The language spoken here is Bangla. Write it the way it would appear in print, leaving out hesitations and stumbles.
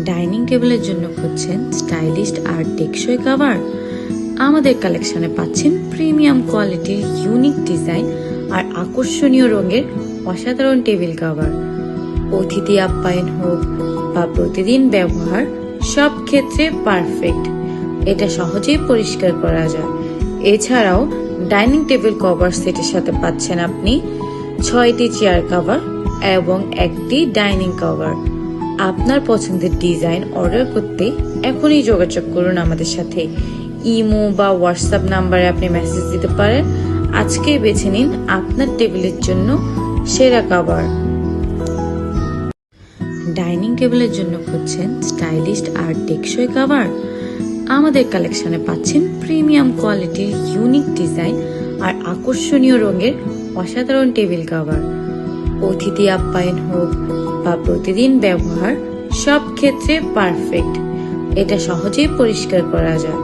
ডাইনিং টেবিলের জন্য খুঁজছেন স্টাইলিশ আর টেকসই কভার? আমাদের কালেকশনে পাচ্ছেন প্রিমিয়াম কোয়ালিটির ইউনিক ডিজাইন আর আকর্ষণীয় রঙের অসাধারণ টেবিল কভার। অতিথি আপ্যায়ন হোক বা প্রতিদিন ব্যবহার, সব ক্ষেত্রে পারফেক্ট। এটা সহজেই পরিষ্কার করা যায়। এছাড়াও ডাইনিং টেবিল কভার সেটের সাথে পাচ্ছেন আপনি 6টি চেয়ার কভার এবং একটি ডাইনিং কভার। আপনার পছন্দের ডিজাইন অর্ডার করতে এখনই যোগাযোগ করুন আমাদের সাথে। ইমো বা হোয়াটসঅ্যাপ নাম্বারে আপনি মেসেজ দিতে পারেন। আজকেই বেছে নিন আপনার টেবিলের জন্য সেরা কভার। ডাইনিং টেবিলের জন্য খুঁজছেন স্টাইলিশ আর টেকসই কভার? আমাদের কালেকশনে পাচ্ছেন প্রিমিয়াম কোয়ালিটির ইউনিক ডিজাইন আর আকর্ষণীয় রঙের অসাধারণ টেবিল কভার। অতিথি আপ্যায়ন হোক বা প্রতিদিন ব্যবহার, সব ক্ষেত্রে পারফেক্ট। এটা সহজেই পরিষ্কার করা যায়।